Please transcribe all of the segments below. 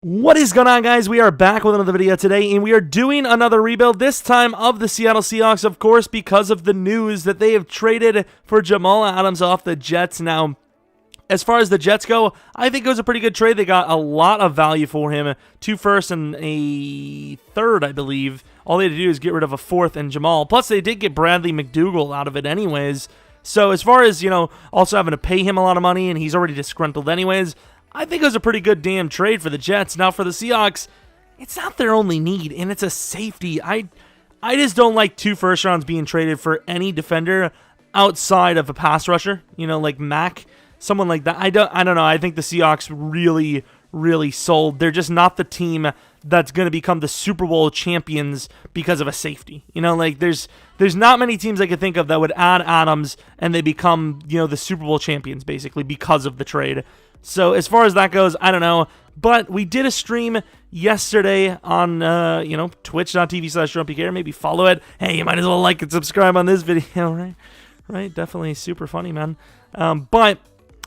What is going on, guys? We are back with another video today, and we are doing another rebuild, this time of the Seattle Seahawks, of course, because of the news that they have traded for Jamal Adams off the Jets. Now, as far as the Jets go, I think it was a pretty good trade. They got a lot of value for him, 2 firsts and a third, I believe. All they had to do is get rid of a 4th and Jamal. Plus, they did get Bradley McDougal out of it anyways. So as far as, also having to pay him a lot of money, and he's already disgruntled anyways, I think it was a pretty good damn trade for the Jets. Now, for the Seahawks, it's not their only need, and it's a safety. I just don't like 2 first rounds being traded for any defender outside of a pass rusher, like Mac, someone like that. I don't know. I think the Seahawks really sold. They're just not the team that's going to become the Super Bowl champions because of a safety. There's not many teams I could think of that would add Adams and they become, the Super Bowl champions basically because of the trade. So as far as that goes, I don't know. But we did a stream yesterday on, twitch.tv/Jeromepkr. Maybe follow it. Hey, you might as well like and subscribe on this video, right? Right? Definitely super funny, man. But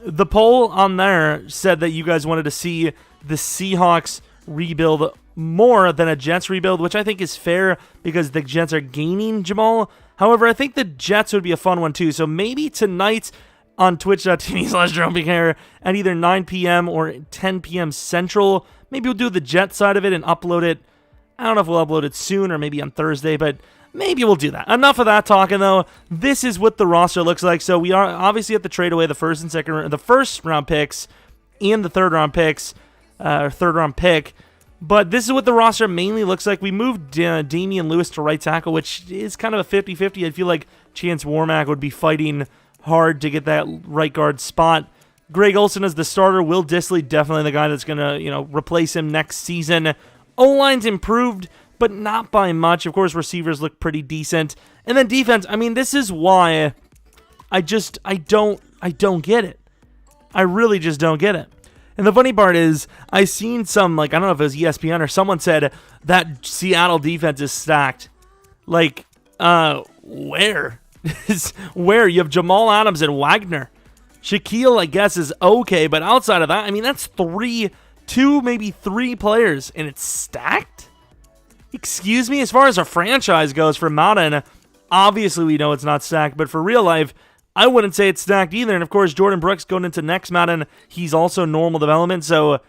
the poll on there said that you guys wanted to see the Seahawks rebuild more than a Jets rebuild, which I think is fair because the Jets are gaining Jamal. However, I think the Jets would be a fun one too. So maybe tonight on twitch.tv/Jeromepkr at either 9 p.m. or 10 p.m. Central. Maybe we'll do the Jet side of it and upload it. I don't know if we'll upload it soon or maybe on Thursday, but maybe we'll do that. Enough of that talking, though. This is what the roster looks like. So we are obviously at the trade away the first round picks and the third round picks, or third round pick. But this is what the roster mainly looks like. We moved Damian Lewis to right tackle, which is kind of a 50-50. I feel like Chance Warmack would be fighting hard to get that right guard spot. Greg Olsen as the starter. Will Dissly definitely the guy that's going to, replace him next season. O-line's improved, but not by much. Of course, receivers look pretty decent. And then defense, this is why I don't get it. I really just don't get it. And the funny part is, I seen some, I don't know if it was ESPN or someone said that Seattle defense is stacked. Where? Where? You have Jamal Adams and Wagner. Shaquille, I guess, is okay, but outside of that, that's 2, maybe 3 players, and it's stacked? Excuse me? As far as a franchise goes for Madden, obviously we know it's not stacked, but for real life, I wouldn't say it's stacked either. And of course, Jordan Brooks going into next Madden, he's also normal development, so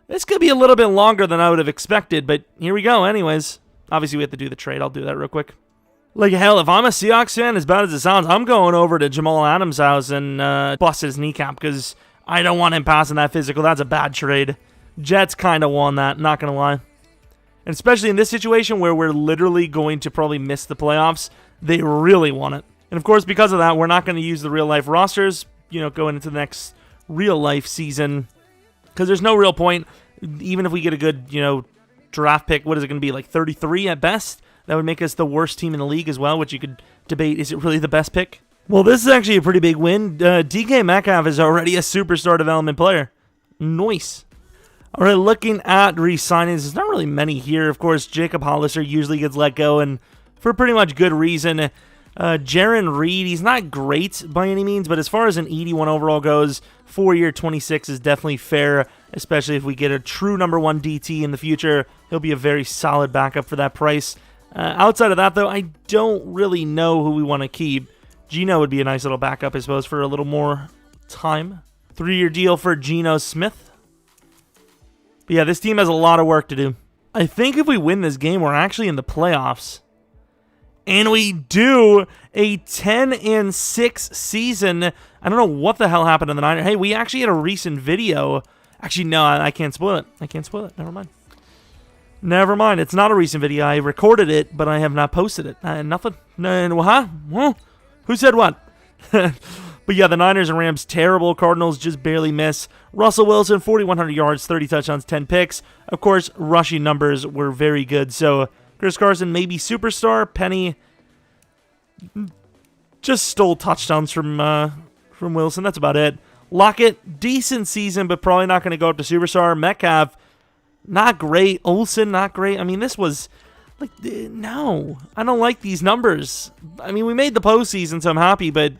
this could be a little bit longer than I would have expected, but here we go anyways. Obviously, we have to do the trade. I'll do that real quick. Hell, if I'm a Seahawks fan, as bad as it sounds, I'm going over to Jamal Adams' house and bust his kneecap because I don't want him passing that physical. That's a bad trade. Jets kind of won that, not going to lie. And especially in this situation where we're literally going to probably miss the playoffs, they really want it. And of course, because of that, we're not going to use the real-life rosters, going into the next real-life season because there's no real point. Even if we get a good, draft pick, what is it going to be, 33 at best? That would make us the worst team in the league as well, which you could debate, is it really the best pick? Well, this is actually a pretty big win. DK Metcalf is already a superstar development player. Nice. All right, looking at re-signings, there's not really many here. Of course, Jacob Hollister usually gets let go, and for pretty much good reason. Jaron Reed, he's not great by any means, but as far as an 81 overall goes, 4-year 26 is definitely fair, especially if we get a true number 1 DT in the future. He'll be a very solid backup for that price. Outside of that, though, I don't really know who we want to keep. Geno would be a nice little backup, I suppose, for a little more time. 3-year deal for Geno Smith. But yeah, this team has a lot of work to do. I think if we win this game, we're actually in the playoffs. And we do a 10-6 season. I don't know what the hell happened to the Niners. Hey, we actually had a recent video. Actually, no, I can't spoil it. Never mind. Never mind. It's not a recent video. I recorded it, but I have not posted it. Nothing. No, huh? Who said what? But yeah, the Niners and Rams, terrible. Cardinals just barely miss. Russell Wilson, 4,100 yards, 30 touchdowns, 10 picks. Of course, rushing numbers were very good. So Chris Carson, maybe superstar. Penny just stole touchdowns from Wilson. That's about it. Lockett, decent season, but probably not going to go up to superstar. Metcalf, not great. Olsen, not great. This was, no. I don't like these numbers. We made the postseason, so I'm happy, but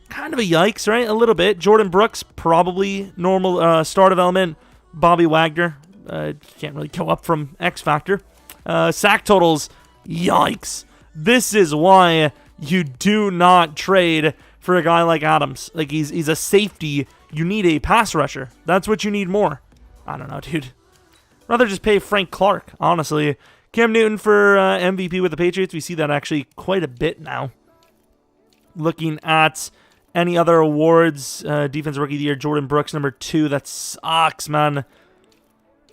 kind of a yikes, right? A little bit. Jordan Brooks, probably normal star development. Bobby Wagner, Can't really go up from X Factor. Sack totals, yikes. This is why you do not trade for a guy like Adams. Like, he's a safety. You need a pass rusher. That's what you need more. I don't know, dude. Rather just pay Frank Clark, honestly. Cam Newton for MVP with the Patriots. We see that actually quite a bit now. Looking at any other awards, Defense Rookie of the Year, Jordan Brooks, number 2. That sucks, man.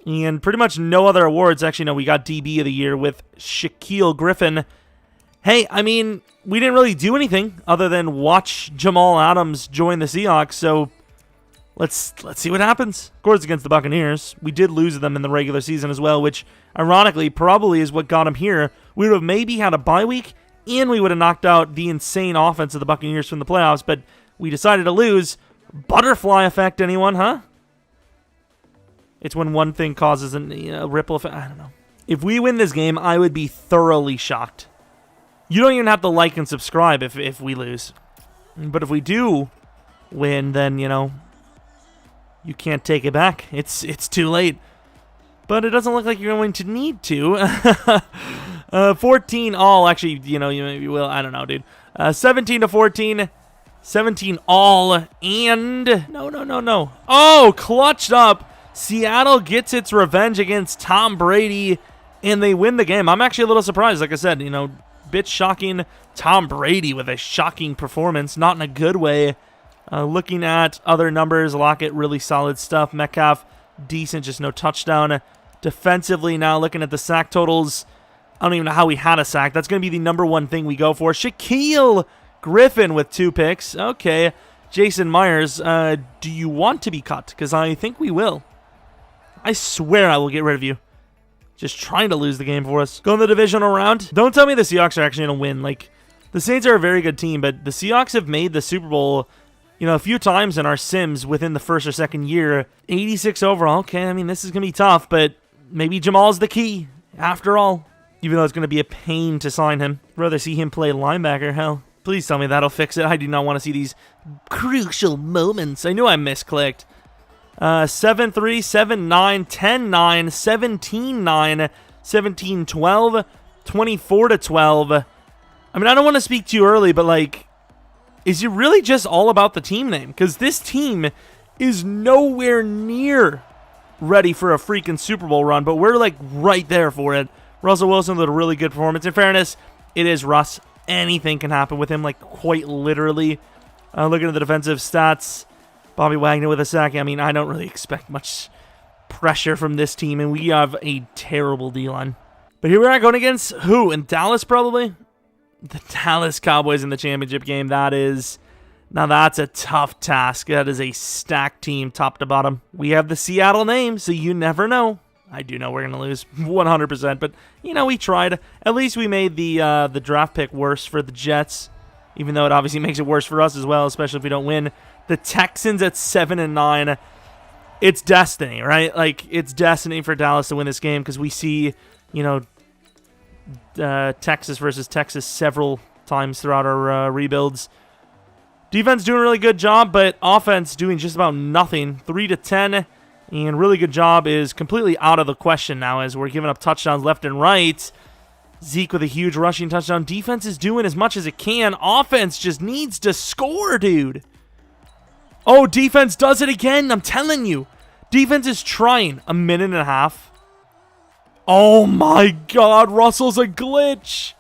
And pretty much no other awards. Actually, no, we got DB of the Year with Shaquille Griffin. Hey, I mean, we didn't really do anything other than watch Jamal Adams join the Seahawks, so let's see what happens. Of course, against the Buccaneers. We did lose to them in the regular season as well, which, ironically, probably is what got him here. We would have maybe had a bye week, and we would have knocked out the insane offense of the Buccaneers from the playoffs, but we decided to lose. Butterfly effect, anyone, huh? It's when one thing causes a ripple effect. I don't know. If we win this game, I would be thoroughly shocked. You don't even have to like and subscribe if we lose. But if we do win, then, you know, you can't take it back. It's too late. But it doesn't look like you're going to need to. 14 all. Actually, you know, you maybe will. I don't know, dude. 17 to 14. 17 all. And no. Oh, clutched up. Seattle gets its revenge against Tom Brady, and they win the game. I'm actually a little surprised. Like I said, you know, bit shocking. Tom Brady with a shocking performance, not in a good way. Looking at other numbers, Lockett, really solid stuff. Metcalf, decent, just no touchdown. Defensively now, looking at the sack totals, I don't even know how we had a sack. That's going to be the number one thing we go for. Shaquille Griffin with 2 picks. Okay. Jason Myers, do you want to be cut? Because I think we will. I swear I will get rid of you. Just trying to lose the game for us. Go in the divisional round. Don't tell me the Seahawks are actually going to win. Like, the Saints are a very good team, but the Seahawks have made the Super Bowl, you know, a few times in our sims within the first or second year. 86 overall. Okay, I mean, this is going to be tough, but maybe Jamal's the key after all. Even though it's going to be a pain to sign him. I'd rather see him play linebacker. Hell, please tell me that'll fix it. I do not want to see these crucial moments. I knew I misclicked. 7-3, 7-9, 10-9, 17-9, 17-12, 24-12. I mean, I don't want to speak too early, but, like, is it really just all about the team name? Because this team is nowhere near ready for a freaking Super Bowl run, but we're, like, right there for it. Russell Wilson with a really good performance. In fairness, it is Russ. Anything can happen with him, like, quite literally. Looking at the defensive stats, Bobby Wagner with a sack. I mean, I don't really expect much pressure from this team, and we have a terrible D-line. But here we are going against who? In Dallas, probably? The Dallas Cowboys in the championship game. Now that's a tough task. That is a stacked team, top to bottom. We have the Seattle name, so you never know. I do know we're going to lose 100%, but, you know, we tried. At least we made the draft pick worse for the Jets, even though it obviously makes it worse for us as well, especially if we don't win. The Texans at 7-9. It's destiny, right? Like, it's destiny for Dallas to win this game because we see, you know, Texas versus Texas several times throughout our rebuilds. Defense doing a really good job, but offense doing just about nothing. 3-10, and really good job is completely out of the question now as we're giving up touchdowns left and right. Zeke with a huge rushing touchdown. Defense is doing as much as it can. Offense just needs to score, dude. Oh, defense does it again. I'm telling you. Defense is trying. A minute and a half. Oh, my God. Russell's a glitch.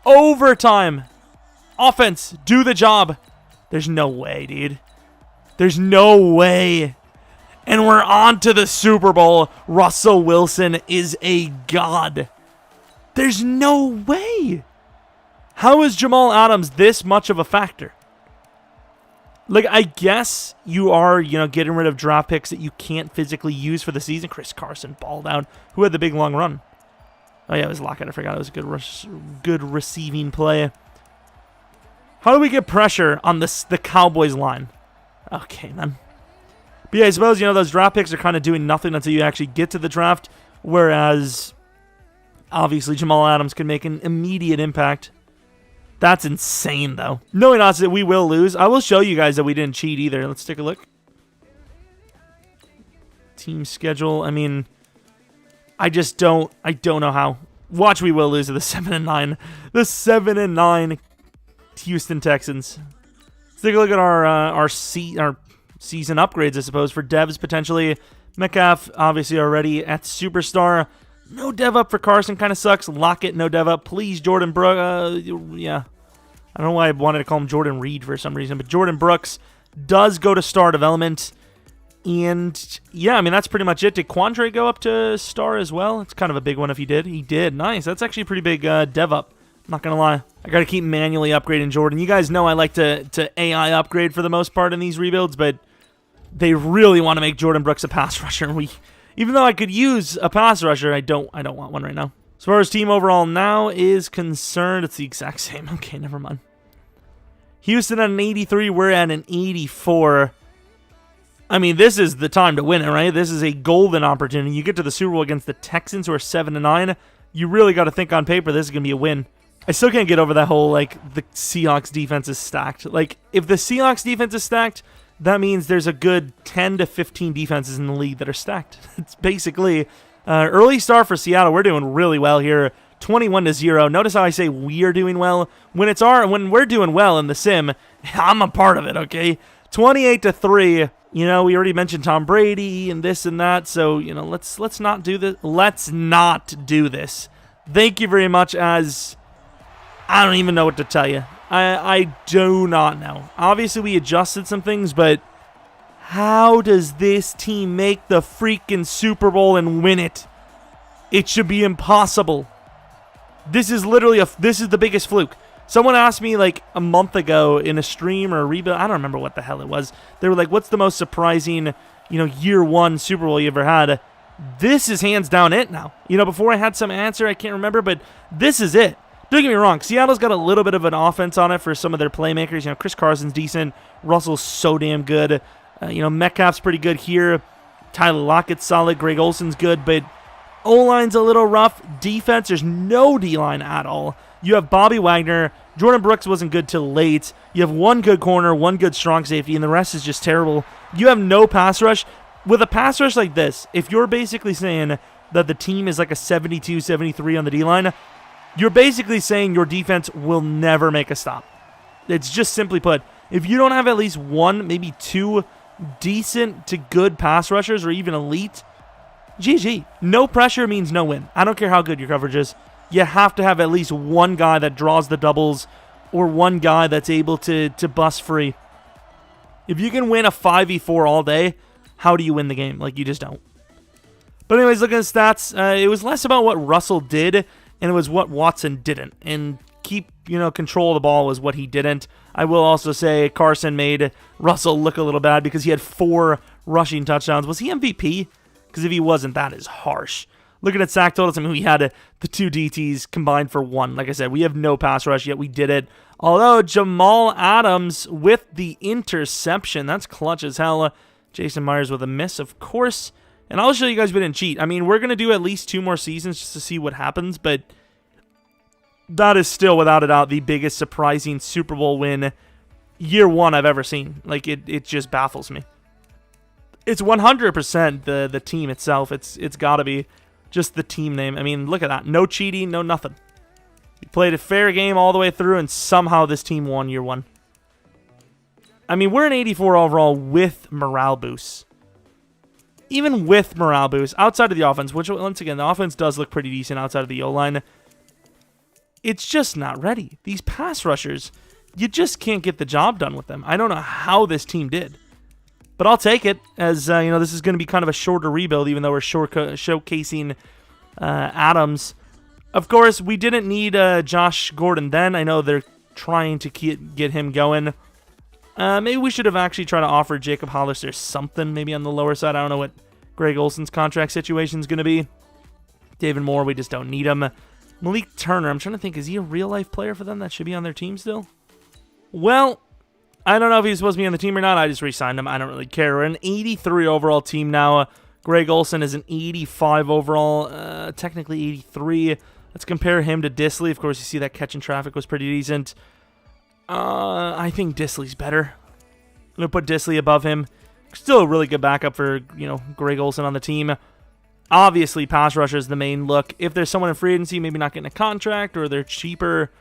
Overtime. Offense, do the job. There's no way, dude. There's no way. And we're on to the Super Bowl. Russell Wilson is a god. There's no way. How is Jamal Adams this much of a factor? Like, I guess you are, you know, getting rid of draft picks that you can't physically use for the season. Chris Carson balled out. Who had the big long run? Oh, yeah, it was Lockett. I forgot. It was a good receiving play. How do we get pressure on the Cowboys line? Okay, man. But yeah, I suppose, you know, those draft picks are kind of doing nothing until you actually get to the draft, whereas, obviously, Jamal Adams can make an immediate impact. That's insane, though. Knowing us that we will lose, I will show you guys that we didn't cheat either. Let's take a look. Team schedule. I mean, I don't know how. Watch, we will lose to the 7-9. The 7-9 Houston Texans. Let's take a look at our season upgrades, I suppose, for devs potentially. Metcalf, obviously already at superstar. No dev up for Carson, kind of sucks. Lockett, no dev up. Please, Jordan Brooks. Yeah. I don't know why I wanted to call him Jordan Reed for some reason, but Jordan Brooks does go to star development. And yeah, I mean, that's pretty much it. Did Quandre go up to star as well? It's kind of a big one if he did. He did. Nice. That's actually a pretty big dev up. Not going to lie. I got to keep manually upgrading Jordan. You guys know I like to AI upgrade for the most part in these rebuilds, but they really want to make Jordan Brooks a pass rusher. Even though I could use a pass rusher, I don't want one right now. As far as team overall now is concerned, it's the exact same. Okay, never mind. Houston at an 83. We're at an 84. I mean, this is the time to win it, right? This is a golden opportunity. You get to the Super Bowl against the Texans, who are 7-9. You really got to think on paper this is going to be a win. I still can't get over that whole, like, the Seahawks defense is stacked. Like, if the Seahawks defense is stacked, that means there's a good 10 to 15 defenses in the league that are stacked. It's basically early start for Seattle. We're doing really well here. 21-0. Notice how I say we're doing well. When we're doing well in the sim, I'm a part of it, okay? 28-3. You know, we already mentioned Tom Brady and this and that, so, you know, let's not do this. Let's not do this. Thank you very much, as I don't even know what to tell you. I do not know. Obviously, we adjusted some things, but how does this team make the freaking Super Bowl and win it? It should be impossible. This is literally this is the biggest fluke. Someone asked me like a month ago in a stream or a rebuild. I don't remember what the hell it was. They were like, "What's the most surprising, year one Super Bowl you ever had?" This is hands down it now. Before I had some answer, I can't remember, but this is it. Don't get me wrong. Seattle's got a little bit of an offense on it for some of their playmakers. Chris Carson's decent. Russell's so damn good. Metcalf's pretty good here. Tyler Lockett's solid. Greg Olsen's good, but O-line's a little rough. Defense, there's no D-line at all. You have Bobby Wagner. Jordan Brooks wasn't good till late. You have one good corner, one good strong safety, and the rest is just terrible. You have no pass rush. With a pass rush like this, if you're basically saying that the team is like a 72, 73 on the D-line, you're basically saying your defense will never make a stop. It's just simply put, if you don't have at least one, maybe two decent to good pass rushers or even elite, GG. No pressure means no win. I don't care how good your coverage is. You have to have at least one guy that draws the doubles or one guy that's able to bust free. If you can win a 5v4 all day, how do you win the game? Like, you just don't. But anyways, looking at the stats, it was less about what Russell did, and it was what Watson didn't. And keep, control of the ball was what he didn't. I will also say Carson made Russell look a little bad because he had 4 rushing touchdowns. Was he MVP? Because if he wasn't, that is harsh. Looking at sack totals, we had the 2 DTs combined for 1. Like I said, we have no pass rush, yet we did it. Although Jamal Adams with the interception, that's clutch as hell. Jason Myers with a miss, of course. And I'll show you guys we didn't cheat. We're going to do at least 2 more seasons just to see what happens, but that is still, without a doubt, the biggest surprising Super Bowl win year one I've ever seen. Like, it just baffles me. It's 100% the team itself. It's got to be just the team name. Look at that. No cheating, no nothing. You played a fair game all the way through, and somehow this team won year one. We're an 84 overall with morale boosts. Even with morale boosts, outside of the offense, which, once again, the offense does look pretty decent outside of the O-line, it's just not ready. These pass rushers, you just can't get the job done with them. I don't know how this team did. But I'll take it, as this is going to be kind of a shorter rebuild, even though we're showcasing Adams. Of course, we didn't need Josh Gordon then. I know they're trying to get him going. Maybe we should have actually tried to offer Jacob Hollister something, maybe on the lower side. I don't know what Greg Olsen's contract situation is going to be. David Moore, we just don't need him. Malik Turner, I'm trying to think, is he a real-life player for them that should be on their team still? Well, I don't know if he's supposed to be on the team or not. I just re-signed him. I don't really care. We're an 83 overall team now. Greg Olsen is an 85 overall, technically 83. Let's compare him to Disley. Of course, you see that catch in traffic was pretty decent. I think Disley's better. I'm going to put Disley above him. Still a really good backup for, Greg Olsen on the team. Obviously, pass rusher is the main look. If there's someone in free agency, maybe not getting a contract, or they're cheaper,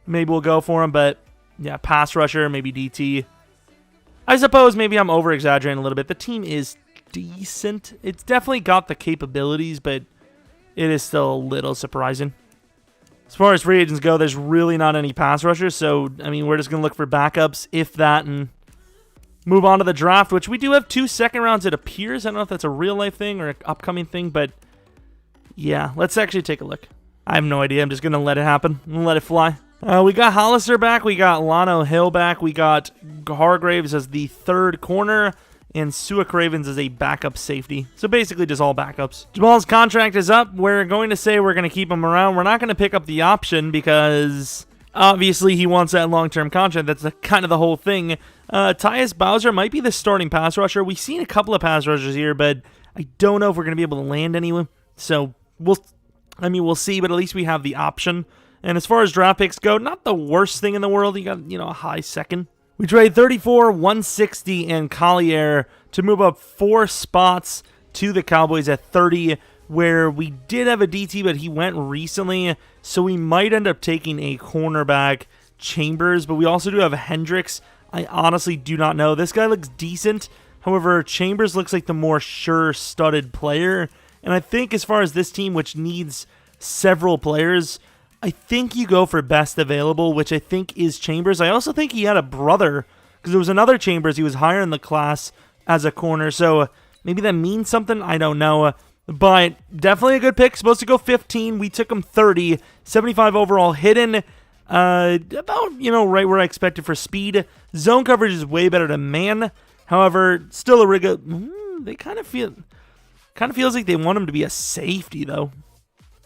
maybe we'll go for them. But yeah, pass rusher, maybe DT. I suppose maybe I'm over-exaggerating a little bit. The team is decent. It's definitely got the capabilities, but it is still a little surprising. As far as free agents go, there's really not any pass rushers. So, I mean, we're just going to look for backups, if that, and move on to the draft, which we do have 2 second rounds, it appears. I don't know if that's a real-life thing or an upcoming thing, but yeah, let's actually take a look. I have no idea. I'm just going to let it happen. I'm going to let it fly. We got Hollister back. We got Lano Hill back. We got Hargraves as the third corner, and Sua Cravens as a backup safety. So basically just all backups. Jamal's contract is up. We're going to say we're going to keep him around. We're not going to pick up the option because obviously he wants that long-term contract. That's kind of the whole thing. Tyus Bowser might be the starting pass rusher. We've seen a couple of pass rushers here, but I don't know if we're going to be able to land anyone. So we'll see, but at least we have the option. And as far as draft picks go, not the worst thing in the world. You got, a high second. We trade 34, 160, and Collier to move up 4 spots to the Cowboys at 30, where we did have a DT, but he went recently, so we might end up taking a cornerback, Chambers, but we also do have Hendricks. I honestly do not know. This guy looks decent. However, Chambers looks like the more sure-studded player, and I think as far as this team, which needs several players, I think you go for best available, which I think is Chambers. I also think he had a brother, because there was another Chambers. He was higher in the class as a corner, so maybe that means something. I don't know, but definitely a good pick. Supposed to go 15. We took him 30. 75 overall, hidden about, right where I expected for speed. Zone coverage is way better than man. However, still a rigor. They kind of feels like they want him to be a safety, though.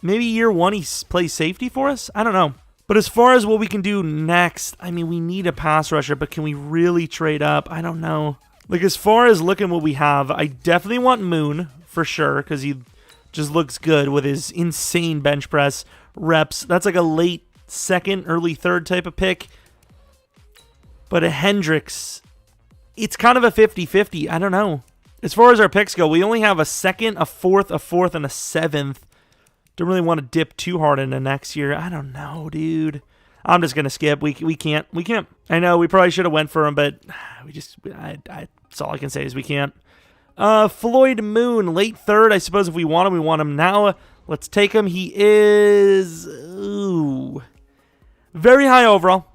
Maybe year 1 he plays safety for us? I don't know. But as far as what we can do next, I mean, we need a pass rusher, but can we really trade up? I don't know. Like, as far as looking what we have, I definitely want Moon, for sure, because he just looks good with his insane bench press reps. That's like a late second, early third type of pick. But a Hendricks, it's kind of a 50-50. I don't know. As far as our picks go, we only have a second, a fourth, and a seventh. Don't really want to dip too hard into next year. I don't know, dude. I'm just going to skip. We can't. I know we probably should have went for him, but that's all I can say is we can't. Floyd Moon, late third. I suppose if we want him, we want him now. Let's take him. He is very high overall.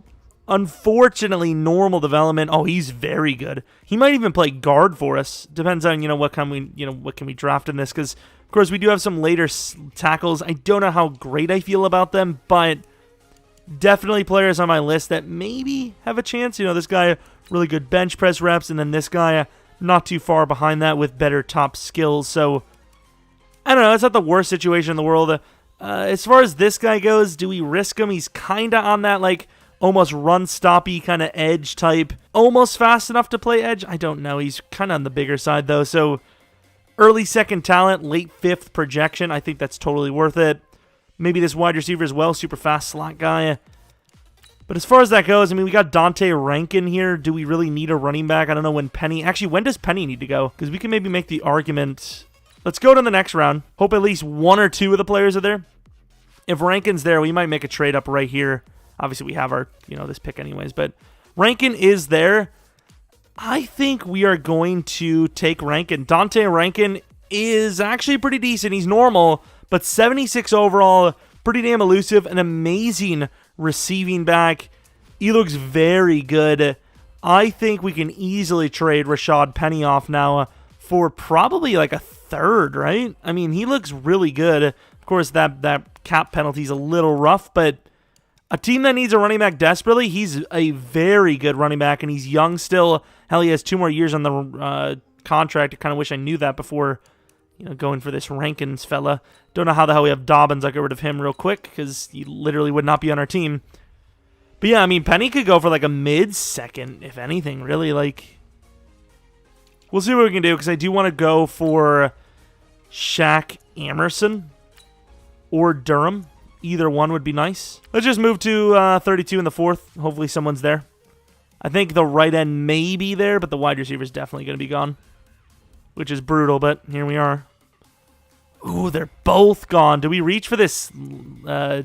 Unfortunately, normal development. Oh, he's very good. He might even play guard for us. Depends on what can we draft in this, because of course we do have some later tackles. I don't know how great I feel about them, but definitely players on my list that maybe have a chance. This guy really good bench press reps, and then this guy not too far behind that with better top skills. So I don't know. It's not the worst situation in the world. As far as this guy goes, do we risk him? He's kind of on that almost run-stoppy kind of edge type. Almost fast enough to play edge? I don't know. He's kind of on the bigger side, though. So early second talent, late fifth projection. I think that's totally worth it. Maybe this wide receiver as well. Super fast slot guy. But as far as that goes, I mean, we got Dante Rankin here. Do we really need a running back? I don't know when Penny... Actually, when does Penny need to go? Because we can maybe make the argument... Let's go to the next round. Hope at least 1 or 2 of the players are there. If Rankin's there, we might make a trade up right here. Obviously, we have our, this pick anyways, but Rankin is there. I think we are going to take Rankin. Dante Rankin is actually pretty decent. He's normal, but 76 overall, pretty damn elusive, an amazing receiving back. He looks very good. I think we can easily trade Rashad Penny off now for probably like a third, right? I mean, he looks really good. Of course, that cap penalty is a little rough, but a team that needs a running back desperately, he's a very good running back, and he's young still. Hell, he has 2 more years on the contract. I kind of wish I knew that before, going for this Rankins fella. Don't know how the hell we have Dobbins. I'll get rid of him real quick, because he literally would not be on our team. But yeah, I mean, Penny could go for like a mid-second, if anything, really. We'll see what we can do, because I do want to go for Shaq Emerson or Durham. Either one would be nice. Let's just move to 32 in the 4th. Hopefully someone's there. I think the right end may be there, but the wide receiver is definitely going to be gone, which is brutal, but here we are. Ooh, they're both gone. Do we reach for this? I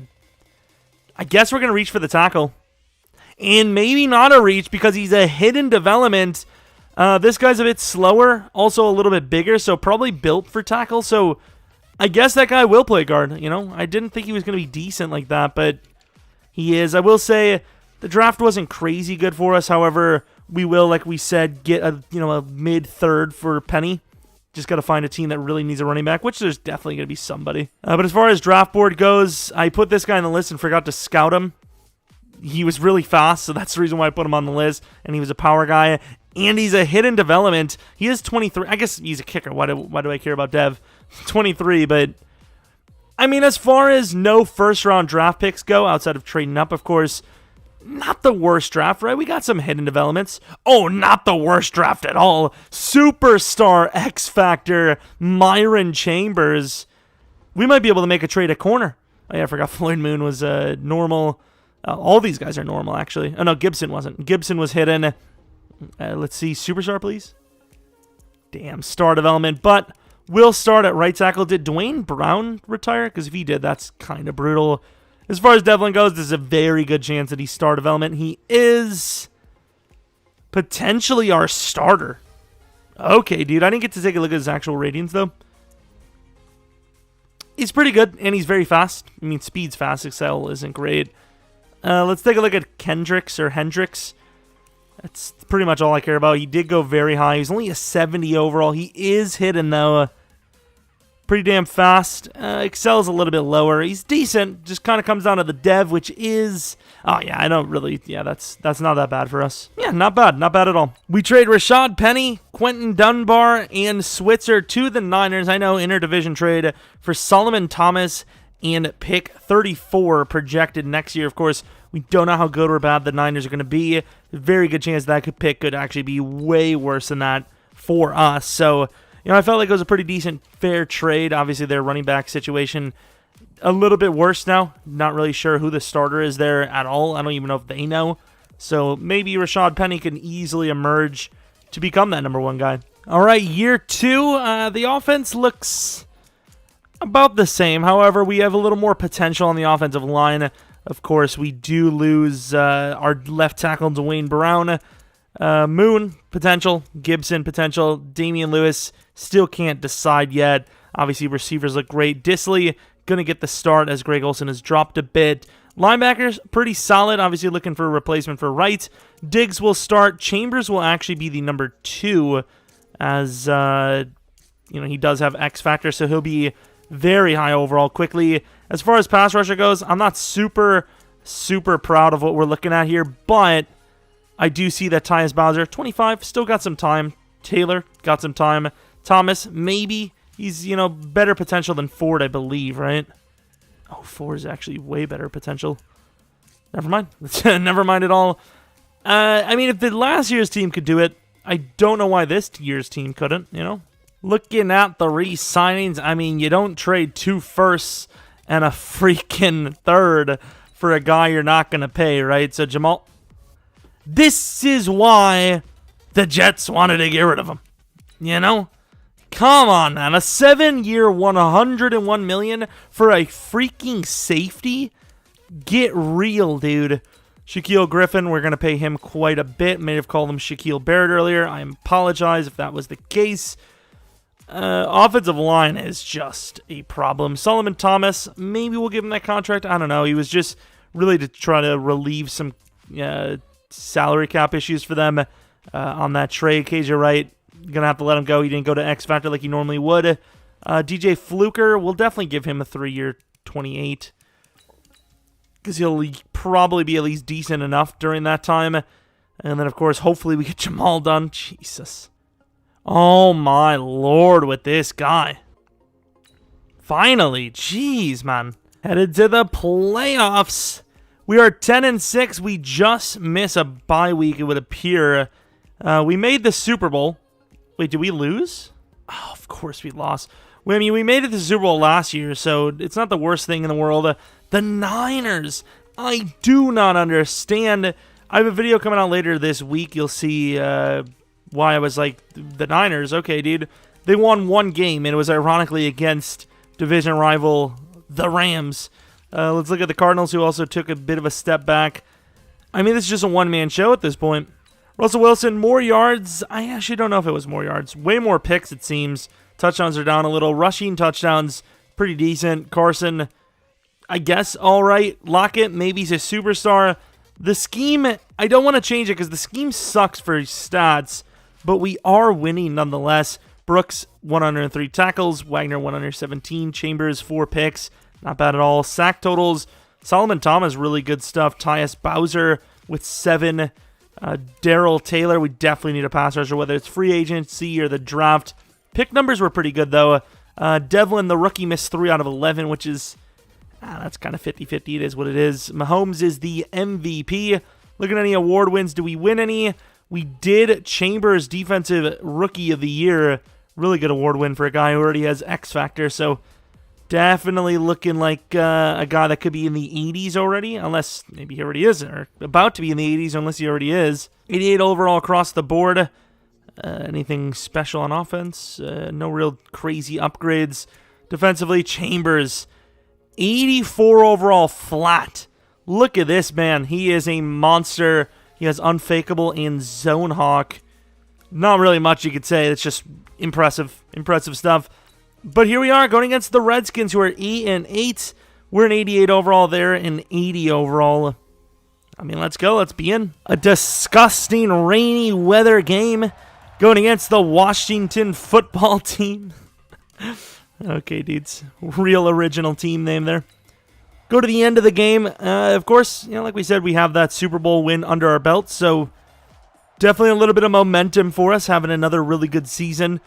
guess we're going to reach for the tackle. And maybe not a reach because he's a hidden development. This guy's a bit slower, also a little bit bigger, so probably built for tackle. So I guess that guy will play guard. You know, I didn't think he was going to be decent like that, but he is. I will say the draft wasn't crazy good for us. However, we will, like we said, get a mid-third for Penny. Just got to find a team that really needs a running back, which there's definitely going to be somebody. But as far as draft board goes, I put this guy on the list and forgot to scout him. He was really fast, so that's the reason why I put him on the list. And he was a power guy, and he's a hidden development. He is 23. I guess he's a kicker. Why do I care about Dev? 23, but I mean, as far as no first-round draft picks go, outside of trading up, of course, not the worst draft, right? We got some hidden developments. Oh, not the worst draft at all. Superstar X Factor Myron Chambers. We might be able to make a trade at corner. Oh, yeah, I forgot Floyd Moon was normal. All these guys are normal, actually. Oh, no, Gibson wasn't. Gibson was hidden. Let's see. Superstar, please. Damn, star development. But we'll start at right tackle. Did Dwayne Brown retire? Because if he did, that's kind of brutal. As far as Devlin goes, there's a very good chance that he's star development. He is potentially our starter. Okay, dude. I didn't get to take a look at his actual ratings, though. He's pretty good, and he's very fast. I mean, speed's fast. Excel isn't great. Let's take a look at Hendricks. That's pretty much all I care about. He did go very high. He's only a 70 overall. He is hidden, though. Pretty damn fast. Excel's a little bit lower. He's decent. Just kind of comes down to the dev, which is... Oh, yeah, I don't really... Yeah, that's not that bad for us. Yeah, not bad. Not bad at all. We trade Rashad Penny, Quentin Dunbar, and Switzer to the Niners. I know, interdivision trade for Solomon Thomas and pick 34 projected next year. Of course, we don't know how good or bad the Niners are going to be. Very good chance that pick could actually be way worse than that for us. So... I felt like it was a pretty decent, fair trade. Obviously, their running back situation a little bit worse now. Not really sure who the starter is there at all. I don't even know if they know. So maybe Rashad Penny can easily emerge to become that number one guy. All right, year two. The offense looks about the same. However, we have a little more potential on the offensive line. Of course, we do lose our left tackle, Dwayne Brown. Moon, potential. Gibson, potential. Damian Lewis, still can't decide yet. Obviously, receivers look great. Disley, going to get the start as Greg Olsen has dropped a bit. Linebackers, pretty solid. Obviously, looking for a replacement for Wright. Diggs will start. Chambers will actually be the number 2 as, he does have X Factor, so he'll be very high overall quickly. As far as pass rusher goes, I'm not super, super proud of what we're looking at here, but I do see that Tyus Bowser, 25, still got some time. Taylor, got some time. Thomas, maybe. He's, better potential than Ford, I believe, right? Oh, Ford is actually way better potential. Never mind. Never mind at all. I mean, if the last year's team could do it, I don't know why this year's team couldn't, Looking at the re-signings, I mean, you don't trade 2 firsts and a freaking third for a guy you're not going to pay, right? So, Jamal... This is why the Jets wanted to get rid of him. Come on, man. A 7-year, $101 million for a freaking safety? Get real, dude. Shaquille Griffin, we're going to pay him quite a bit. May have called him Shaquille Barrett earlier. I apologize if that was the case. Offensive line is just a problem. Solomon Thomas, maybe we'll give him that contract. I don't know. He was just really to try to relieve some... salary cap issues for them on that trade. KJ Wright, gonna have to let him go. He didn't go to X Factor like he normally would. DJ Fluker, we'll definitely give him a 3-year 28 because he'll probably be at least decent enough during that time. And then, of course, hopefully we get Jamal done. Jesus. Oh, my Lord, with this guy. Finally. Jeez, man. Headed to the playoffs. We are 10-6. We just miss a bye week, it would appear. We made the Super Bowl. Wait, did we lose? Oh, of course we lost. I mean, we made it to the Super Bowl last year, so it's not the worst thing in the world. The Niners. I do not understand. I have a video coming out later this week. You'll see why I was like, the Niners. Okay, dude. They won one game, and it was ironically against division rival, the Rams. Let's look at the Cardinals, who also took a bit of a step back. I mean, this is just a one-man show at this point. Russell Wilson, more yards. I actually don't know if it was more yards. Way more picks, it seems. Touchdowns are down a little. Rushing touchdowns, pretty decent. Carson, I guess, all right. Lockett, maybe he's a superstar. The scheme, I don't want to change it because the scheme sucks for stats, but we are winning nonetheless. Brooks, 103 tackles. Wagner, 117. Chambers, 4 picks. Not bad at all. Sack totals. Solomon Thomas, really good stuff. Tyus Bowser with 7. Darrell Taylor, we definitely need a pass rusher, whether it's free agency or the draft. Pick numbers were pretty good, though. Devlin, the rookie, missed 3 out of 11, which is, that's kind of 50-50. It is what it is. Mahomes is the MVP. Looking at any award wins, do we win any? We did. Chambers, Defensive Rookie of the Year. Really good award win for a guy who already has X Factor, so definitely looking like a guy that could be in the 80s already, unless maybe he already is, or about to be in the 80s, unless he already is. 88 overall across the board. Anything special on offense? No real crazy upgrades. Defensively, Chambers, 84 overall flat. Look at this, man. He is a monster. He has Unfakeable and Zone Hawk. Not really much you could say. It's just impressive stuff. But here we are going against the Redskins, who are 8-8. We're an 88 overall. They're an 80 overall. I mean, let's go. Let's be in. A disgusting rainy weather game going against the Washington football team. Okay, dudes. Real original team name there. Go to the end of the game. Of course, like we said, we have that Super Bowl win under our belt. So definitely a little bit of momentum for us, having another really good season.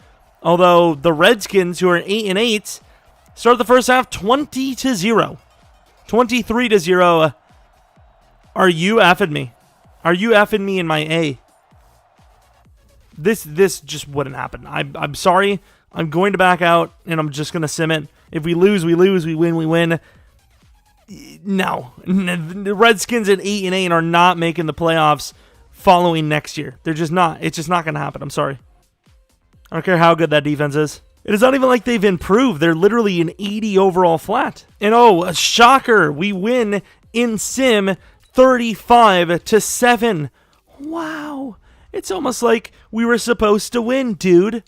Although the Redskins, who are 8-8, start the first half 20-0. 23-0. Are you effing me? Are you effing me in my A? This just wouldn't happen. I'm sorry. I'm going to back out, and I'm just going to sim it. If we lose, we lose. We win, we win. No. The Redskins at 8-8 are not making the playoffs following next year. They're just not. It's just not going to happen. I'm sorry. I don't care how good that defense is. It is not even like they've improved. They're literally an 80 overall flat. And a shocker. We win in sim 35-7. Wow. It's almost like we were supposed to win, dude.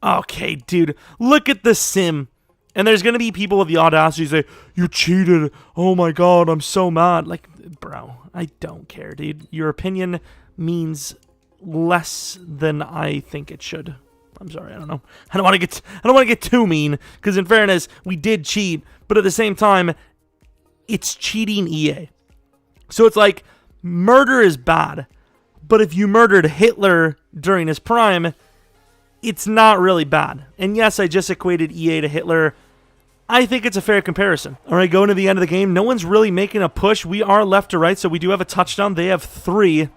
Okay, dude. Look at the sim. And there's going to be people with the audacity to say, you cheated. Oh my God, I'm so mad. Like, bro, I don't care, dude. Your opinion means less than I think it should. I'm sorry, I don't know. I don't want to get too mean, because in fairness, we did cheat, but at the same time, it's cheating EA. So it's like, murder is bad, but if you murdered Hitler during his prime, it's not really bad. And yes, I just equated EA to Hitler. I think it's a fair comparison. All right, going to the end of the game, no one's really making a push. We are left to right, so we do have a touchdown. They have 3.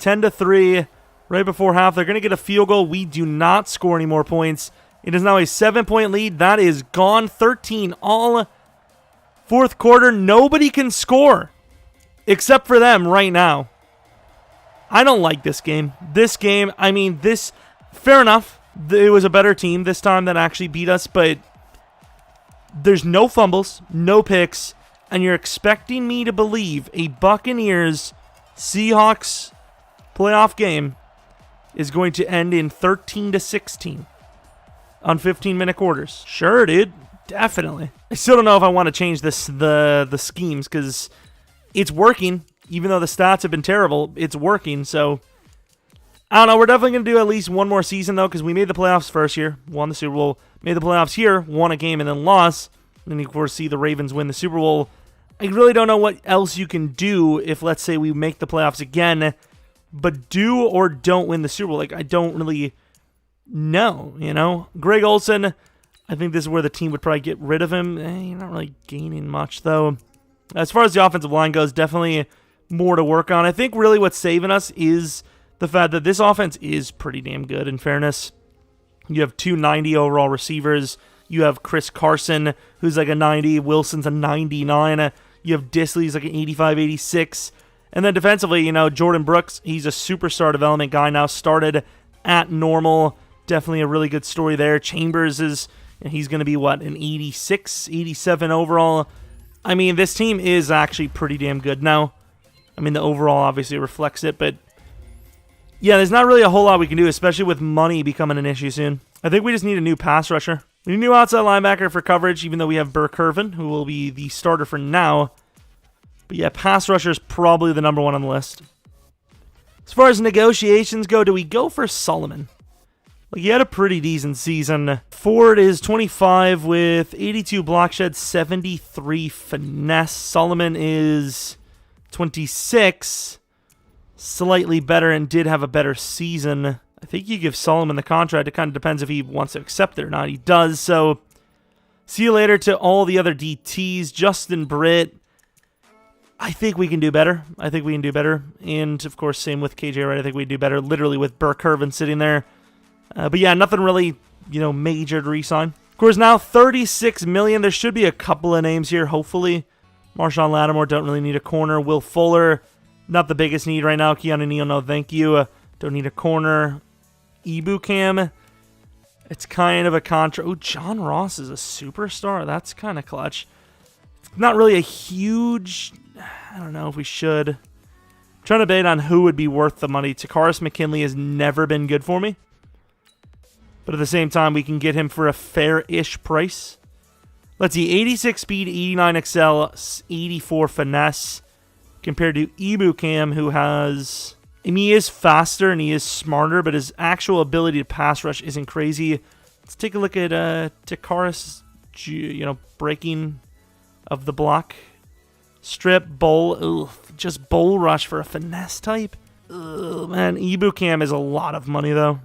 10-3. Right before half, they're going to get a field goal. We do not score any more points. It is now a 7-point lead. That is gone. 13 all. Fourth quarter, nobody can score except for them right now. I don't like this game. Fair enough. It was a better team this time that actually beat us, but there's no fumbles, no picks, and you're expecting me to believe a Buccaneers Seahawks playoff game is going to end in 13-16 on 15-minute quarters. Sure, dude. Definitely. I still don't know if I want to change the schemes, because it's working. Even though the stats have been terrible, it's working. So, I don't know. We're definitely going to do at least one more season, though, because we made the playoffs first year, won the Super Bowl, made the playoffs here, won a game, and then lost. And then you, of course, see the Ravens win the Super Bowl. I really don't know what else you can do if, let's say, we make the playoffs again, but do or don't win the Super Bowl. Like, I don't really know, Greg Olsen, I think this is where the team would probably get rid of him. You're not really gaining much, though. As far as the offensive line goes, definitely more to work on. I think really what's saving us is the fact that this offense is pretty damn good, in fairness. You have 2 90 overall receivers. You have Chris Carson, who's like a 90. Wilson's a 99. You have Disley's like an 85, 86. And then defensively, Jordan Brooks, he's a superstar development guy now, started at normal. Definitely a really good story there. Chambers is, And he's going to be, what, an 86, 87 overall. I mean, this team is actually pretty damn good now. I mean, the overall obviously reflects it, but yeah, there's not really a whole lot we can do, especially with money becoming an issue soon. I think we just need a new pass rusher. We need a new outside linebacker for coverage, even though we have Jeromepkr, who will be the starter for now. But yeah, pass rusher is probably the number one on the list. As far as negotiations go, do we go for Solomon? Like, he had a pretty decent season. Ford is 25 with 82 block shed, 73 finesse. Solomon is 26, slightly better, and did have a better season. I think you give Solomon the contract. It kind of depends if he wants to accept it or not. He does, so see you later to all the other DTs. Justin Britt, I think we can do better. And, of course, same with KJ Wright. I think we do better, literally with Jeromepkr sitting there. But yeah, nothing really, major to re-sign. Of course, now $36 million. There should be a couple of names here, hopefully. Marshawn Lattimore, don't really need a corner. Will Fuller, not the biggest need right now. Keanu Neal, no thank you. Don't need a corner. Ebukam, it's kind of a contra. Oh, John Ross is a superstar. That's kind of clutch. It's not really a huge, I don't know if we should. I'm trying to debate on who would be worth the money. Takaris McKinley has never been good for me. But at the same time, we can get him for a fair-ish price. Let's see, 86 speed, 89 excel, 84 finesse, compared to Ebukam, who has... I mean, he is faster and he is smarter, but his actual ability to pass rush isn't crazy. Let's take a look at Takaris, breaking of the block. Strip, bowl, just bowl rush for a finesse type. Man, Ebukam is a lot of money, though.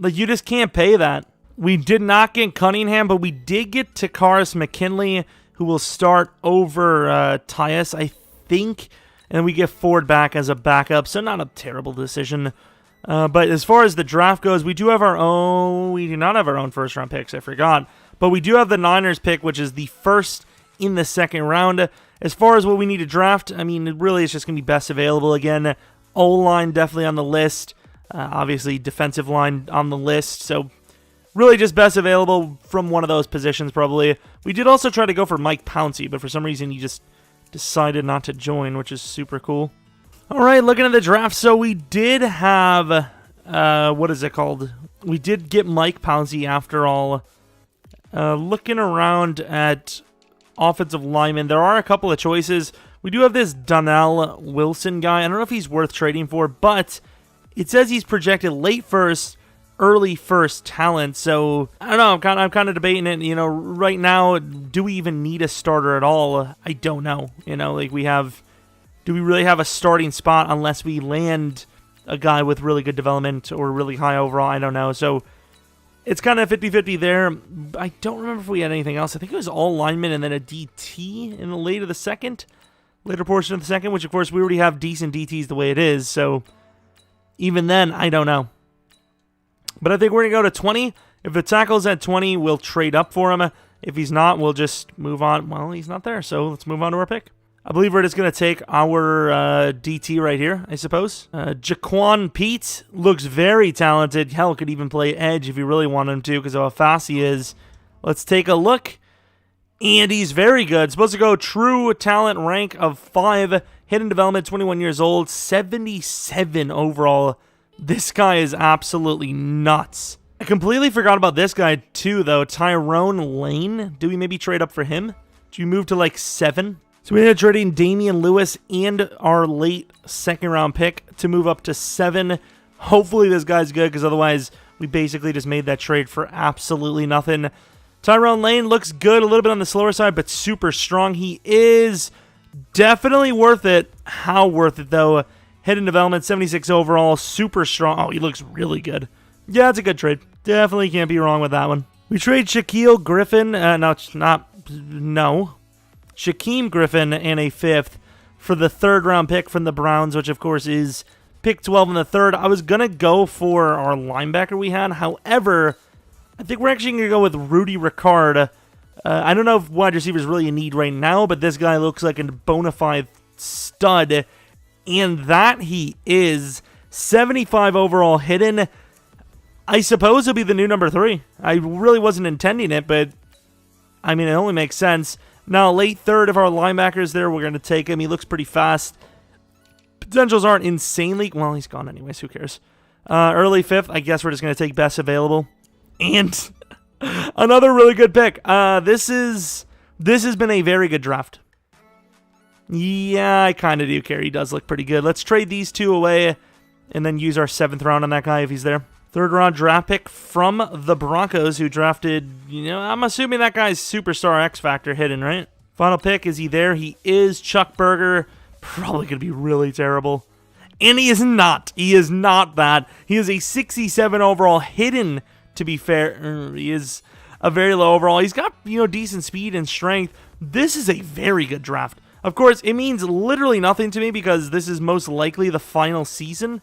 Like, you just can't pay that. We did not get Cunningham, but we did get Takaris McKinley, who will start over Tyus, I think. And we get Ford back as a backup, so not a terrible decision. But as far as the draft goes, we do have our own... We do not have our own first-round picks, I forgot. But we do have the Niners pick, which is the first in the second round. As far as what we need to draft, I mean, really it's just going to be best available again. O-line definitely on the list. Obviously, defensive line on the list. So, really just best available from one of those positions, probably. We did also try to go for Mike Pouncey, but for some reason, he just decided not to join, which is super cool. All right, looking at the draft. So, we did have... what is it called? We did get Mike Pouncey after all. Looking around at offensive linemen, there are a couple of choices. We do have this Donnell Wilson guy. I don't know if he's worth trading for, but... It says he's projected late first, early first talent. So, I don't know. I'm kind of debating it. Right now, do we even need a starter at all? I don't know. Do we really have a starting spot unless we land a guy with really good development or really high overall? I don't know. So, it's kind of 50-50 there. I don't remember if we had anything else. I think it was all linemen and then a DT in the later portion of the second, which, of course, we already have decent DTs the way it is. So, even then, I don't know. But I think we're going to go to 20. If the tackle's at 20, we'll trade up for him. If he's not, we'll just move on. Well, he's not there, so let's move on to our pick. I believe we're just going to take our DT right here, I suppose. Jaquan Pete looks very talented. Hell, could even play edge if you really want him to because of how fast he is. Let's take a look. And he's very good. Supposed to go true talent rank of 5. Hidden development, 21 years old, 77 overall. This guy is absolutely nuts. I completely forgot about this guy too, though. Tyrone Lane. Do we maybe trade up for him? Do we move to like 7? So we ended up trading Damian Lewis and our late second round pick to move up to 7. Hopefully this guy's good, because otherwise we basically just made that trade for absolutely nothing. Tyrone Lane looks good, a little bit on the slower side, but super strong. He is... definitely worth it. How worth it, though? Hidden development, 76 overall, super strong. Oh, he looks really good. Yeah, it's a good trade. Definitely can't be wrong with that one. We trade Shaquille Griffin. Shaquem Griffin and a 5th for the 3rd round pick from the Browns, which, of course, is pick 12 in the 3rd. I was going to go for our linebacker we had. However, I think we're actually going to go with Rudy Ricard. I don't know if wide receiver is really in need right now, but this guy looks like a bona fide stud, and that he is. 75 overall hidden. I suppose he'll be the new number 3. I really wasn't intending it, but I mean, it only makes sense. Now, late third of our linebackers there, we're going to take him. He looks pretty fast. Potentials aren't insanely... Well, he's gone anyways. Who cares? Early fifth, I guess we're just going to take best available. And another really good pick. This has been a very good draft. Yeah, I kind of do care. He does look pretty good. Let's trade these two away and then use our 7th round on that guy if he's there. 3rd round draft pick from the Broncos, who drafted, I'm assuming that guy's superstar X Factor hidden, right? Final pick, is he there? He is. Chuck Berger. Probably going to be really terrible. And he is not. He is not that. He is a 67 overall hidden, to be fair. He is a very low overall. He's got, decent speed and strength. This is a very good draft. Of course, it means literally nothing to me because this is most likely the final season.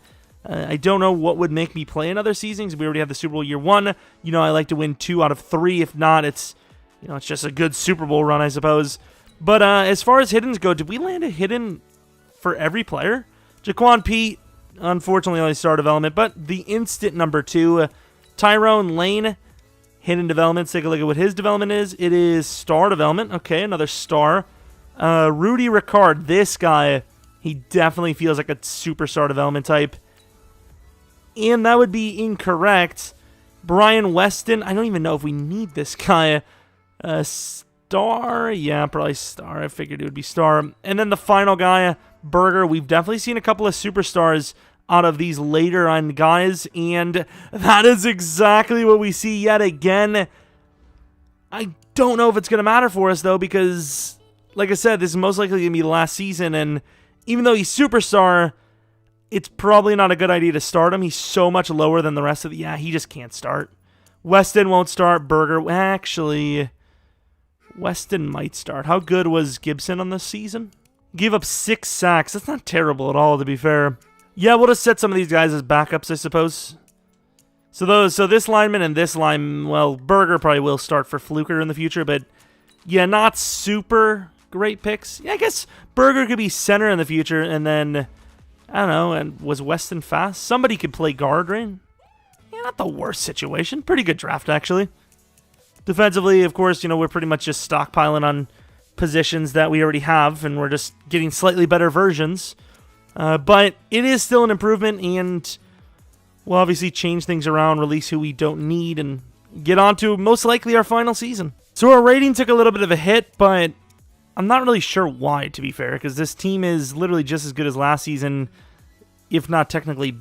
I don't know what would make me play another season because we already have the Super Bowl year 1. I like to win 2 out of 3. If not, it's just a good Super Bowl run, I suppose. But as far as hiddens go, did we land a hidden for every player? Jaquan Pete, unfortunately, only star development, but the instant number 2. Tyrone Lane, hidden development. Let's take a look at what his development is. It is star development. Okay, another star. Rudy Ricard, this guy, he definitely feels like a superstar development type. And that would be incorrect. Brian Weston, I don't even know if we need this guy. Star? Yeah, probably star. I figured it would be star. And then the final guy, Berger. We've definitely seen a couple of superstars out of these later on guys, and that is exactly what we see yet again. I don't know if it's going to matter for us, though, because, like I said, this is most likely going to be the last season, and even though he's superstar, it's probably not a good idea to start him. He's so much lower than the rest of the... Yeah, he just can't start. Weston won't start. Berger... Actually, Weston might start. How good was Gibson on this season? Gave up 6 sacks. That's not terrible at all, to be fair. Yeah, we'll just set some of these guys as backups, I suppose. So this lineman and this lineman... Well, Berger probably will start for Fluker in the future, but... Yeah, not super great picks. Yeah, I guess Berger could be center in the future, and then... I don't know, and was Weston fast? Somebody could play guard, right? Yeah, not the worst situation. Pretty good draft, actually. Defensively, of course, we're pretty much just stockpiling on positions that we already have, and we're just getting slightly better versions. But it is still an improvement, and we'll obviously change things around, release who we don't need, and get on to most likely our final season. So our rating took a little bit of a hit, but... I'm not really sure why, to be fair, because this team is literally just as good as last season, if not technically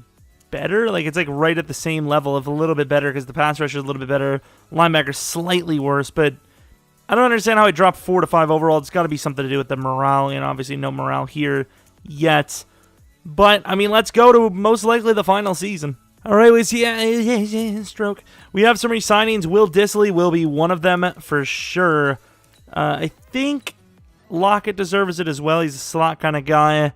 better. Like, it's like right at the same level, if a little bit better, because the pass rusher is a little bit better, linebacker slightly worse, but I don't understand how it dropped 4 to 5 overall. It's got to be something to do with the morale, and obviously no morale here yet. But, I mean, let's go to most likely the final season. All right, we see stroke. We have some re-signings. Will Dissly will be one of them for sure. I think Lockett deserves it as well. He's a slot kind of guy.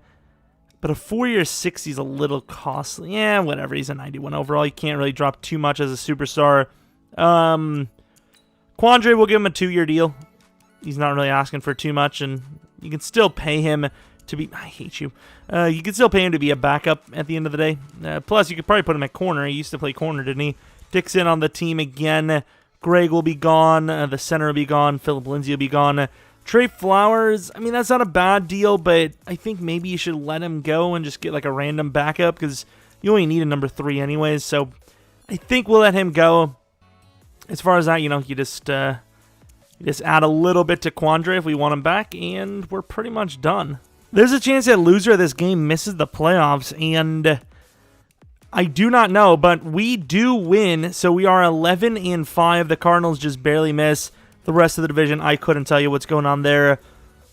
But a 4-year 60 is a little costly. Yeah, whatever. He's a 91 overall. You can't really drop too much as a superstar. Quandre, will give him a 2-year deal. He's not really asking for too much, and you can still pay him to be... I hate you. You can still pay him to be a backup at the end of the day. Plus, you could probably put him at corner. He used to play corner, didn't he? Dixon on the team again. Greg will be gone. The center will be gone. Philip Lindsay will be gone. Trey Flowers, I mean, that's not a bad deal, but I think maybe you should let him go and just get like a random backup because you only need a number 3 anyways. So I think we'll let him go. As far as that, you just add a little bit to Quandre if we want him back, and we're pretty much done. There's a chance that loser of this game misses the playoffs, and I do not know, but we do win. So we are 11-5. The Cardinals just barely miss. The rest of the division, I couldn't tell you what's going on there.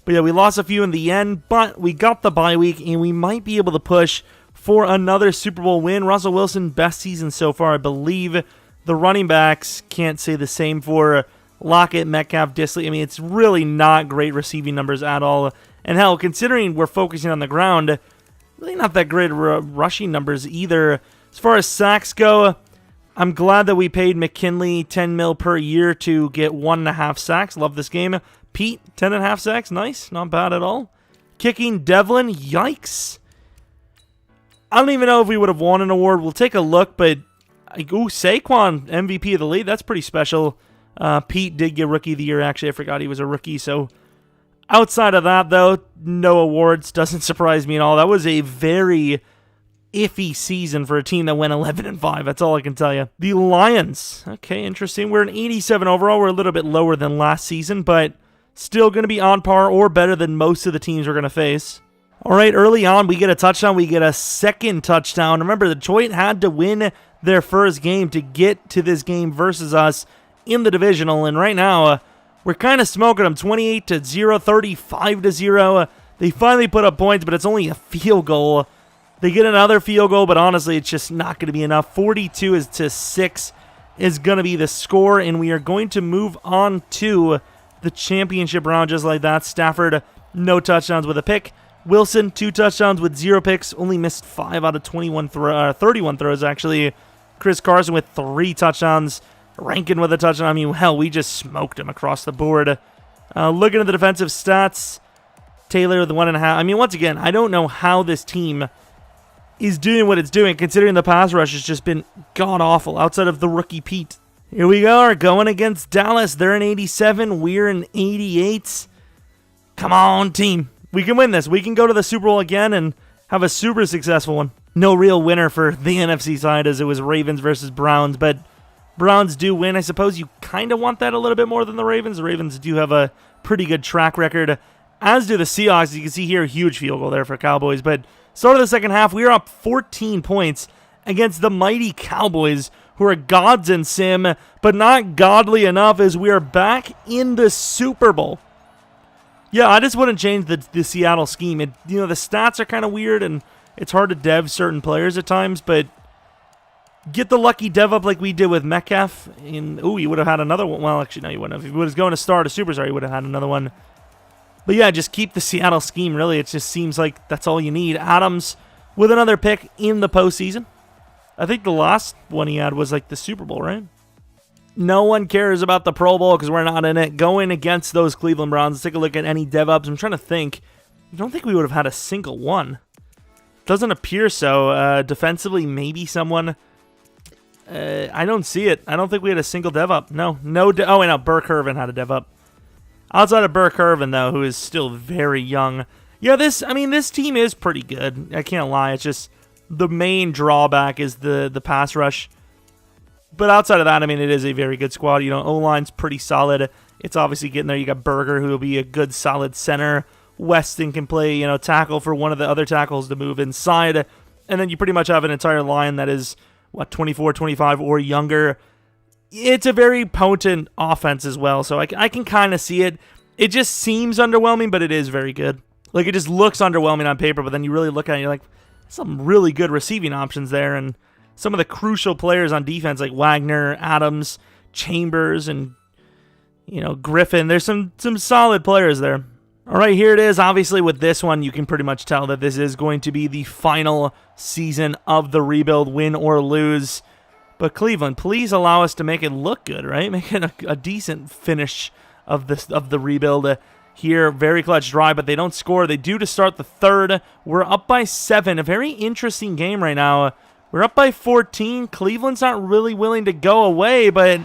But yeah, we lost a few in the end, but we got the bye week, and we might be able to push for another Super Bowl win. Russell Wilson, best season so far, I believe. The running backs, can't say the same for Lockett, Metcalf, Dissly. I mean, it's really not great receiving numbers at all. And hell, considering we're focusing on the ground, really not that great rushing numbers either. As far as sacks go, I'm glad that we paid McKinley $10 million per year to get 1.5 sacks. Love this game. Pete, 10.5 sacks. Nice. Not bad at all. Kicking, Devlin. Yikes. I don't even know if we would have won an award. We'll take a look, but Saquon, MVP of the league. That's pretty special. Pete did get Rookie of the Year. Actually, I forgot he was a rookie. So outside of that, though, no awards. Doesn't surprise me at all. That was a very iffy season for a team that went 11-5. That's all I can tell you. The Lions. Okay, interesting. We're an 87 overall. We're a little bit lower than last season, but still going to be on par or better than most of the teams we're going to face. All right, early on, we get a touchdown. We get a second touchdown. Remember, Detroit had to win their first game to get to this game versus us in the divisional, and right now, we're kind of smoking them 28-0, 35-0. They finally put up points, but it's only a field goal. They get another field goal, but honestly, it's just not going to be enough. 42-6 is going to be the score, and we are going to move on to the championship round just like that. Stafford, no touchdowns with a pick. Wilson, 2 touchdowns with 0 picks. Only missed 5 out of 31 31 throws, actually. Chris Carson with 3 touchdowns. Rankin with a touchdown. I mean, hell, we just smoked him across the board. Looking at the defensive stats, Taylor with 1.5. I mean, once again, I don't know how this team is doing what it's doing, considering the pass rush has just been god-awful outside of the rookie Pete. Here we are, going against Dallas. They're in 87. We're in 88. Come on, team. We can win this. We can go to the Super Bowl again and have a super successful one. No real winner for the NFC side, as it was Ravens versus Browns, but Browns do win. I suppose you kind of want that a little bit more than the Ravens. The Ravens do have a pretty good track record, as do the Seahawks. You can see here, huge field goal there for Cowboys, but start of the second half, we are up 14 points against the mighty Cowboys, who are gods in sim, but not godly enough, as we are back in the Super Bowl. Yeah, I just wouldn't change the Seattle scheme. The stats are kind of weird, and it's hard to dev certain players at times, but get the lucky dev up like we did with Metcalf. You would have had another one. Well, actually, no, you wouldn't have. If he was going to start a superstar, you would have had another one. But yeah, just keep the Seattle scheme, really. It just seems like that's all you need. Adams with another pick in the postseason. I think the last one he had was like the Super Bowl, right? No one cares about the Pro Bowl because we're not in it. Going against those Cleveland Browns, let's take a look at any dev ups. I'm trying to think. I don't think we would have had a single one. Doesn't appear so. Defensively, maybe someone. I don't see it. I don't think we had a single dev up. No. Burke Irvin had a dev up. Outside of Burke Irvin, though, who is still very young. Yeah, this team is pretty good. I can't lie. It's just the main drawback is the pass rush. But outside of that, it is a very good squad. O-line's pretty solid. It's obviously getting there. You got Berger, who will be a good, solid center. Weston can play, tackle for one of the other tackles to move inside. And then you pretty much have an entire line that is, 24, 25, or younger. It's a very potent offense as well, so I can kind of see it. It just seems underwhelming, but it is very good. Like, it just looks underwhelming on paper, but then you really look at it and you're like, some really good receiving options there, and some of the crucial players on defense like Wagner, Adams, Chambers, and Griffin. There's some solid players there. All right, here it is. Obviously, with this one, you can pretty much tell that this is going to be the final season of the rebuild, win or lose. But Cleveland, please allow us to make it look good, right? Make it a decent finish of the rebuild here. Very clutch drive, but they don't score. They do to start the third. We're up by 7. A very interesting game right now. We're up by 14. Cleveland's not really willing to go away, but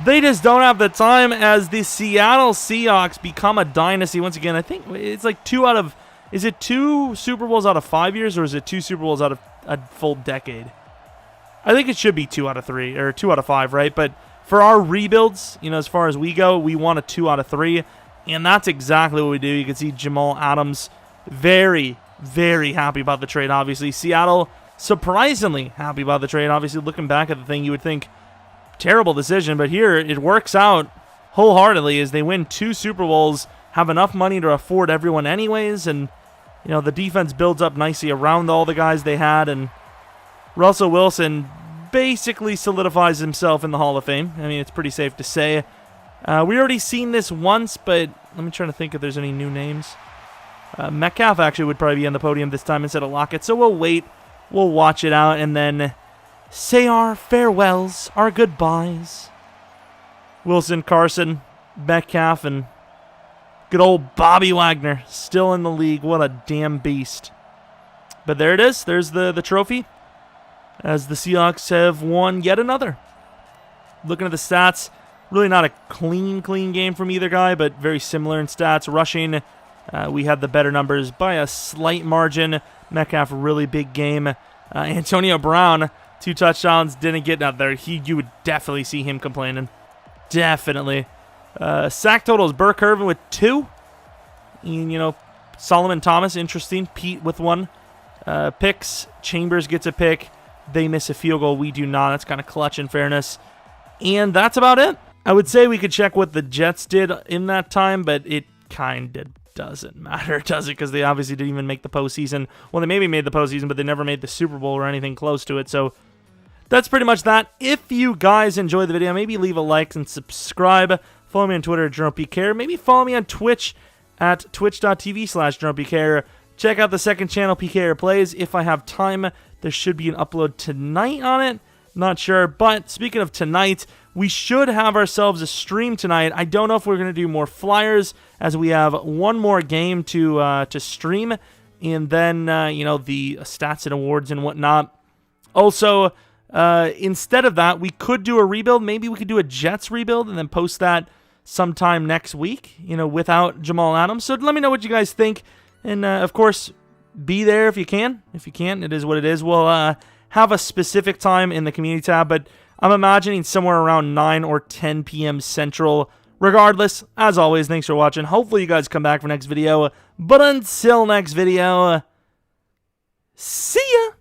they just don't have the time as the Seattle Seahawks become a dynasty once again. I think it's like 2 out of... Is it 2 Super Bowls out of 5 years, or is it 2 Super Bowls out of a full decade? I think it should be 2 out of 3, or 2 out of 5, right? But for our rebuilds, as far as we go, we want a 2 out of 3, and that's exactly what we do. You can see Jamal Adams very, very happy about the trade, obviously. Seattle, surprisingly happy about the trade. Obviously, looking back at the thing, you would think, terrible decision, but here it works out wholeheartedly as they win 2 Super Bowls, have enough money to afford everyone anyways, and, the defense builds up nicely around all the guys they had, and Russell Wilson basically solidifies himself in the Hall of Fame. It's pretty safe to say. We already seen this once, but let me try to think if there's any new names. Metcalf actually would probably be on the podium this time instead of Lockett, so we'll wait. We'll watch it out and then say our farewells, our goodbyes. Wilson, Carson, Metcalf, and good old Bobby Wagner still in the league. What a damn beast. But there it is. There's the trophy. as the Seahawks have won yet another. Looking at the stats, really not a clean game from either guy, but very similar in stats. Rushing, we had the better numbers by a slight margin. Metcalf, really big game. Antonio Brown, 2 touchdowns, didn't get out there. You would definitely see him complaining. Definitely. Sack totals, Burke Irvin with 2. And, Solomon Thomas, interesting. Pete with 1. Picks, Chambers gets a pick. They miss a field goal. We do not. That's kind of clutch in fairness. And that's about it. I would say we could check what the Jets did in that time, but it kind of doesn't matter, does it? Because they obviously didn't even make the postseason. Well, they maybe made the postseason, but they never made the Super Bowl or anything close to it. So that's pretty much that. If you guys enjoyed the video, maybe leave a like and subscribe. Follow me on Twitter at Jeromepkr. Maybe follow me on Twitch at twitch.tv/Jeromepkr. Check out the second channel, PKR Plays. If I have time, there should be an upload tonight on it. Not sure, but speaking of tonight, we should have ourselves a stream tonight. I don't know if we're going to do more flyers, as we have one more game to stream, and then the stats and awards and whatnot. Also, instead of that, we could do a rebuild. Maybe we could do a Jets rebuild and then post that sometime next week. Without Jamal Adams. So let me know what you guys think, and of course, be there if you can. If you can't, it is what it is. We'll have a specific time in the community tab, but I'm imagining somewhere around 9 or 10 p.m. Central. Regardless, as always, thanks for watching. Hopefully you guys come back for next video. But until next video, see ya!